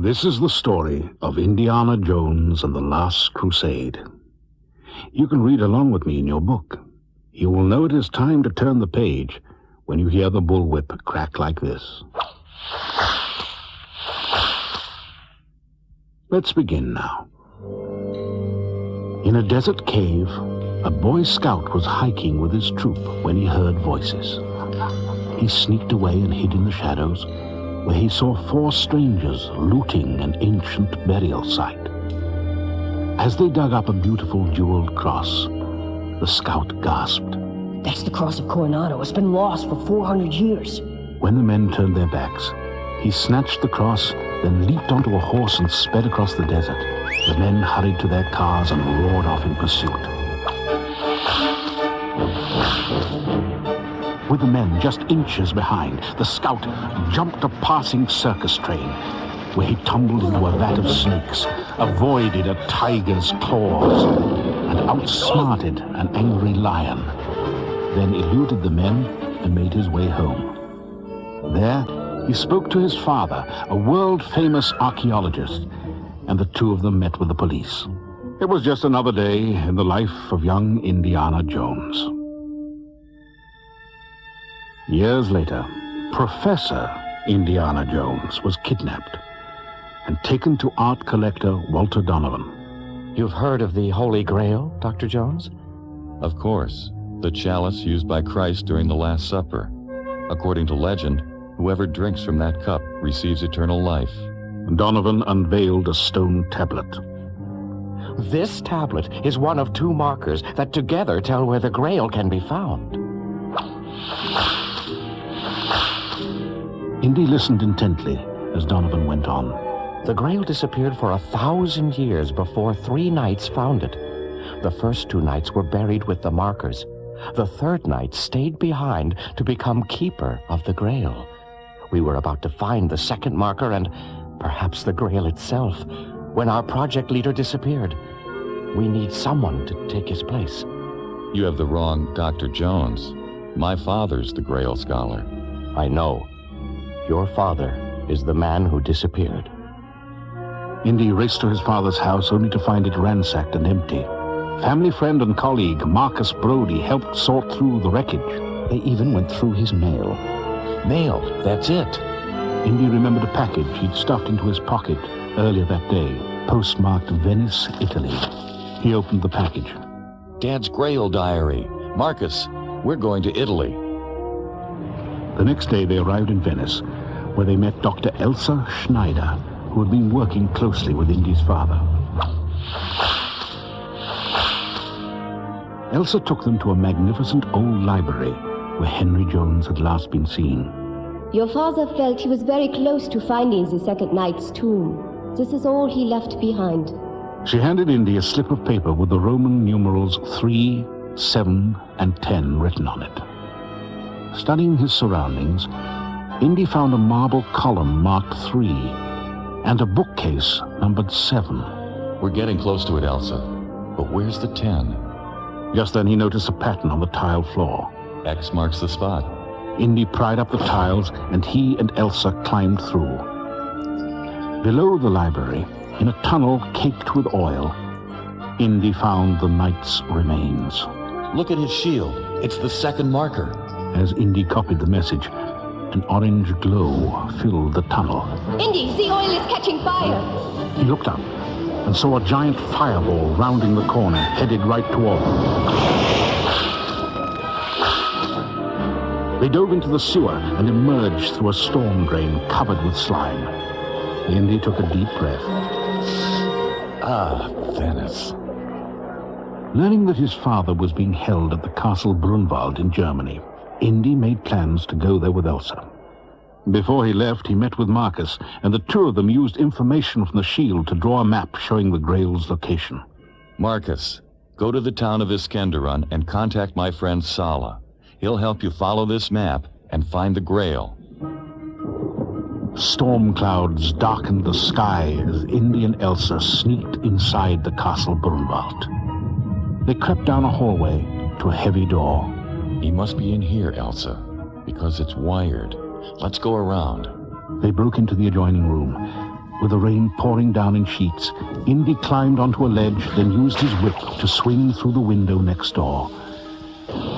This is the story of Indiana Jones and the Last Crusade. You can read along with me in your book. You will know it is time to turn the page when you hear the bullwhip crack like this. Let's begin now. In a desert cave, a Boy Scout was hiking with his troop when he heard voices. He sneaked away and hid in the shadows, where he saw 4 strangers looting an ancient burial site. As they dug up a beautiful jeweled cross, the scout gasped. That's the cross of Coronado. It's been lost for 400 years. When the men turned their backs, he snatched the cross, then leaped onto a horse and sped across the desert. The men hurried to their cars and roared off in pursuit. With the men just inches behind, the scout jumped a passing circus train, where he tumbled into a vat of snakes, avoided a tiger's claws, and outsmarted an angry lion, then eluded the men and made his way home. There, he spoke to his father, a world-famous archaeologist, and the two of them met with the police. It was just another day in the life of young Indiana Jones. Years later, Professor Indiana Jones was kidnapped and taken to art collector Walter Donovan. You've heard of the Holy Grail, Dr. Jones? Of course, the chalice used by Christ during the Last Supper. According to legend, whoever drinks from that cup receives eternal life. Donovan unveiled a stone tablet. This tablet is one of 2 markers that together tell where the Grail can be found. Indy listened intently as Donovan went on. The Grail disappeared for 1,000 years before 3 knights found it. The first 2 knights were buried with the markers. The 3rd knight stayed behind to become keeper of the Grail. We were about to find the 2nd marker and perhaps the Grail itself when our project leader disappeared. We need someone to take his place. You have the wrong Dr. Jones. My father's the Grail scholar. I know. Your father is the man who disappeared. Indy raced to his father's house only to find it ransacked and empty. Family friend and colleague Marcus Brody helped sort through the wreckage. They even went through his mail. Mail, that's it. Indy remembered a package he'd stuffed into his pocket earlier that day, postmarked Venice, Italy. He opened the package. Dad's Grail diary. Marcus, we're going to Italy. The next day they arrived in Venice, where they met Dr. Elsa Schneider, who had been working closely with Indy's father. Elsa took them to a magnificent old library where Henry Jones had last been seen. Your father felt he was very close to finding the 2nd knight's tomb. This is all he left behind. She handed Indy a slip of paper with the Roman numerals 3, 7, and 10 written on it. Studying his surroundings, Indy found a marble column marked 3 and a bookcase numbered 7. We're getting close to it, Elsa. But where's the 10? Just then he noticed a pattern on the tile floor. X marks the spot. Indy pried up the tiles, and he and Elsa climbed through. Below the library, in a tunnel caked with oil, Indy found the knight's remains. Look at his shield. It's the 2nd marker. As Indy copied the message, an orange glow filled the tunnel. Indy, the oil is catching fire! He looked up and saw a giant fireball rounding the corner, headed right toward them. They dove into the sewer and emerged through a storm drain covered with slime. Indy took a deep breath. Ah, Venice. Learning that his father was being held at the Castle Brunwald in Germany, Indy made plans to go there with Elsa. Before he left, he met with Marcus, and the 2 of them used information from the shield to draw a map showing the Grail's location. Marcus, go to the town of Iskenderun and contact my friend Sala. He'll help you follow this map and find the Grail. Storm clouds darkened the sky as Indy and Elsa sneaked inside the Castle Brunwald. They crept down a hallway to a heavy door. He must be in here, Elsa, because it's wired. Let's go around. They broke into the adjoining room. With the rain pouring down in sheets, Indy climbed onto a ledge, then used his whip to swing through the window next door.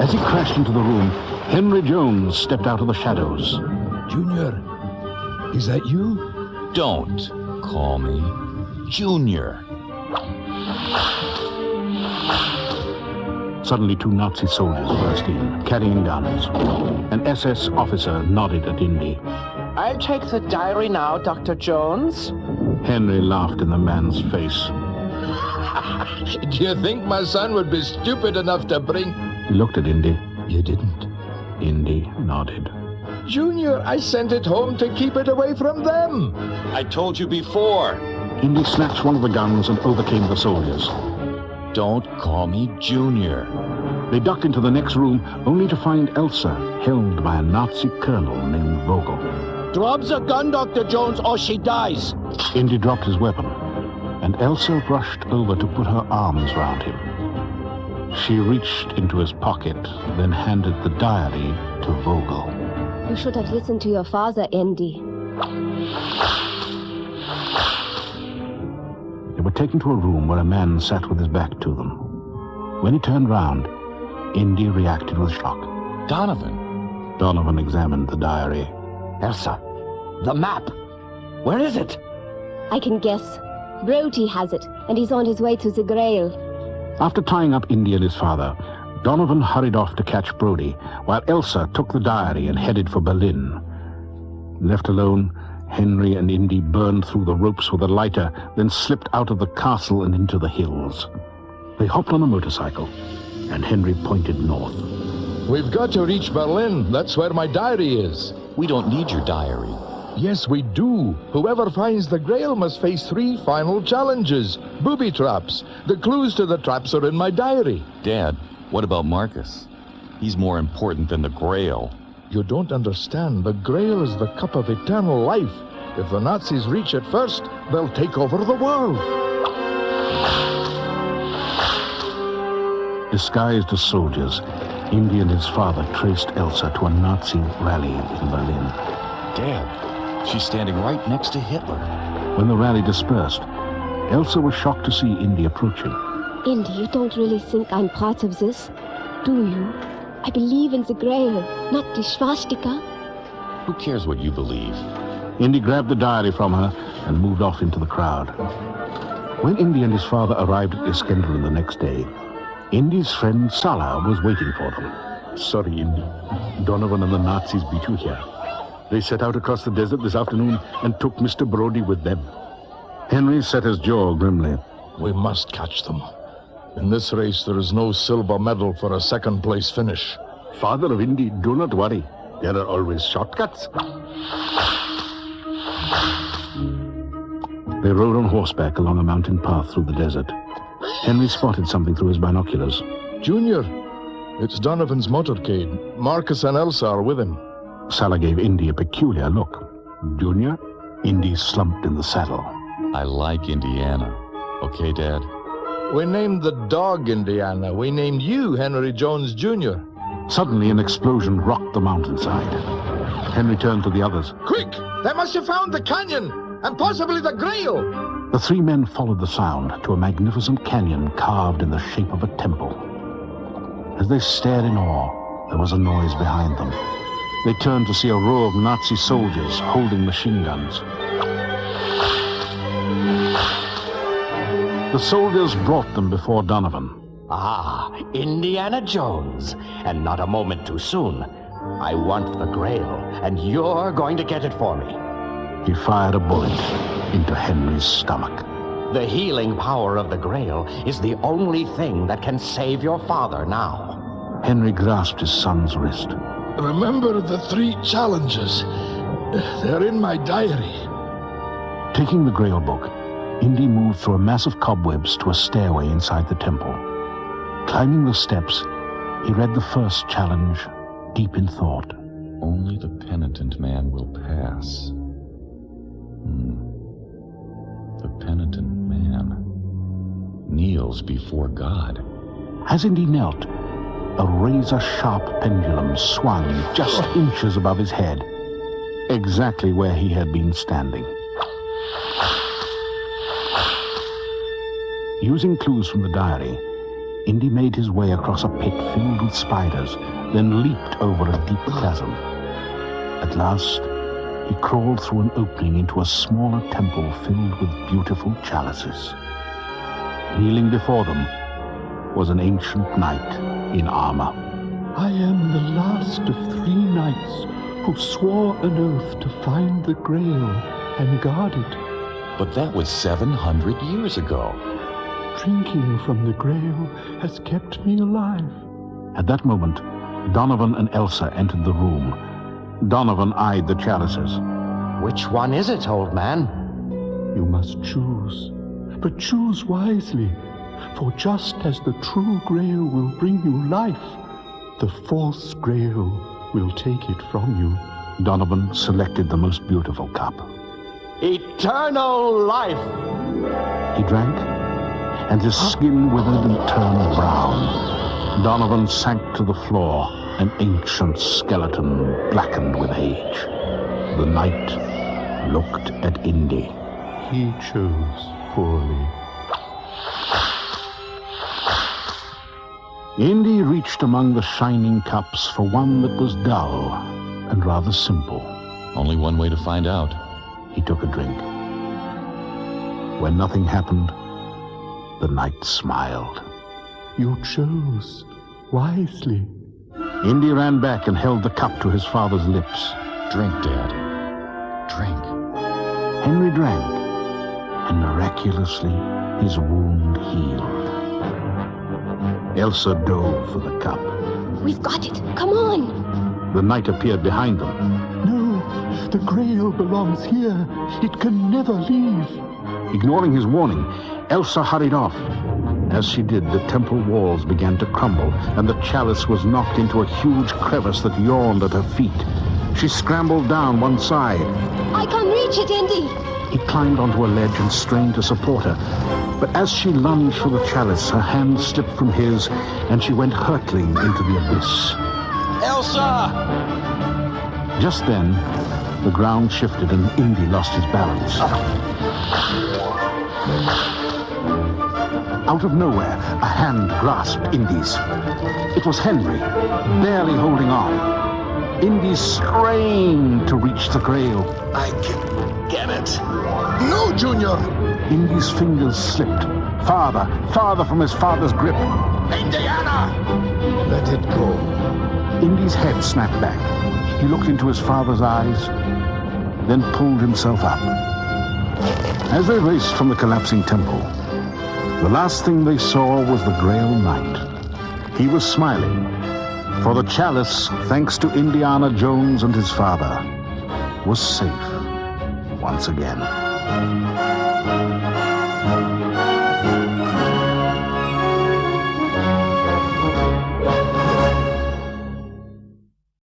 As he crashed into the room, Henry Jones stepped out of the shadows. Junior, is that you? Don't call me Junior. Suddenly, 2 Nazi soldiers burst in, carrying guns. An SS officer nodded at Indy. I'll take the diary now, Dr. Jones. Henry laughed in the man's face. Do you think my son would be stupid enough to bring... He looked at Indy. You didn't. Indy nodded. Junior, I sent it home to keep it away from them. I told you before. Indy snatched one of the guns and overcame the soldiers. Don't call me Junior. They ducked into the next room, only to find Elsa held by a Nazi colonel named Vogel. Drop the gun, Dr. Jones, or she dies. Indy dropped his weapon, and Elsa rushed over to put her arms round him. She reached into his pocket, then handed the diary to Vogel. You should have listened to your father, Andy. They were taken to a room where a man sat with his back to them. When he turned round, Indy reacted with shock. Donovan. Donovan examined the diary. Elsa, the map. Where is it? I can guess. Brody has it, and he's on his way to the Grail. After tying up Indy and his father, Donovan hurried off to catch Brody, while Elsa took the diary and headed for Berlin. Left alone, Henry and Indy burned through the ropes with a lighter, then slipped out of the castle and into the hills. They hopped on a motorcycle, and Henry pointed north. We've got to reach Berlin. That's where my diary is. We don't need your diary. Yes, we do. Whoever finds the Grail must face 3 final challenges. Booby traps. The clues to the traps are in my diary. Dad, what about Marcus? He's more important than the Grail. You don't understand. The Grail is the cup of eternal life. If the Nazis reach it first, they'll take over the world. Disguised as soldiers, Indy and his father traced Elsa to a Nazi rally in Berlin. Dad, she's standing right next to Hitler. When the rally dispersed, Elsa was shocked to see Indy approaching. Indy, you don't really think I'm part of this, do you? I believe in the Grail, not the swastika. Who cares what you believe? Indy grabbed the diary from her and moved off into the crowd. When Indy and his father arrived at Iskenderion the next day, Indy's friend Salah was waiting for them. Sorry, Indy. Donovan and the Nazis beat you here. They set out across the desert this afternoon and took Mr. Brody with them. Henry set his jaw grimly. We must catch them. In this race, there is no silver medal for a second-place finish. Father of Indy, do not worry. There are always shortcuts. They rode on horseback along a mountain path through the desert. Henry spotted something through his binoculars. Junior, it's Donovan's motorcade. Marcus and Elsa are with him. Salah gave Indy a peculiar look. Junior? Indy slumped in the saddle. I like Indiana. Okay, Dad? We named the dog Indiana. We named you Henry Jones, Jr. Suddenly, an explosion rocked the mountainside. Henry turned to the others. Quick! They must have found the canyon, and possibly the Grail! The 3 men followed the sound to a magnificent canyon carved in the shape of a temple. As they stared in awe, there was a noise behind them. They turned to see a row of Nazi soldiers holding machine guns. The soldiers brought them before Donovan. Ah, Indiana Jones, and not a moment too soon. I want the Grail, and you're going to get it for me. He fired a bullet into Henry's stomach. The healing power of the Grail is the only thing that can save your father now. Henry grasped his son's wrist. Remember the 3 challenges. They're in my diary. Taking the Grail book, Indy moved through a mass of cobwebs to a stairway inside the temple. Climbing the steps, he read the first challenge, deep in thought. Only the penitent man will pass. The penitent man kneels before God. As Indy knelt, a razor-sharp pendulum swung just inches above his head, exactly where he had been standing. Using clues from the diary, Indy made his way across a pit filled with spiders, then leaped over a deep chasm. At last, he crawled through an opening into a smaller temple filled with beautiful chalices. Kneeling before them was an ancient knight in armor. I am the last of 3 knights who swore an oath to find the Grail and guard it. But that was 700 years ago. Drinking from the Grail has kept me alive. At that moment, Donovan and Elsa entered the room. Donovan eyed the chalices. Which one is it, old man? You must choose, but choose wisely. For just as the true Grail will bring you life, the false Grail will take it from you. Donovan selected the most beautiful cup. Eternal life! He drank, and his skin withered and turned brown. Donovan sank to the floor, an ancient skeleton blackened with age. The knight looked at Indy. He chose poorly. Indy reached among the shining cups for one that was dull and rather simple. Only one way to find out. He took a drink. When nothing happened, the knight smiled. You chose wisely. Indy ran back and held the cup to his father's lips. Drink, Dad. Drink. Henry drank, and miraculously his wound healed. Elsa dove for the cup. We've got it. Come on. The knight appeared behind them. No, the Grail belongs here. It can never leave. Ignoring his warning, Elsa hurried off. As she did, the temple walls began to crumble, and the chalice was knocked into a huge crevice that yawned at her feet. She scrambled down one side. I can't reach it, Indy. He climbed onto a ledge and strained to support her. But as she lunged for the chalice, her hand slipped from his, and she went hurtling into the abyss. Elsa! Just then, the ground shifted and Indy lost his balance. Out of nowhere, a hand grasped Indy's. It was Henry, barely holding on. Indy strained to reach the Grail. I can get it. No, Junior! Indy's fingers slipped, farther from his father's grip. Indiana! Let it go. Indy's head snapped back. He looked into his father's eyes, then pulled himself up. As they raced from the collapsing temple, the last thing they saw was the Grail Knight. He was smiling, for the chalice, thanks to Indiana Jones and his father, was safe once again.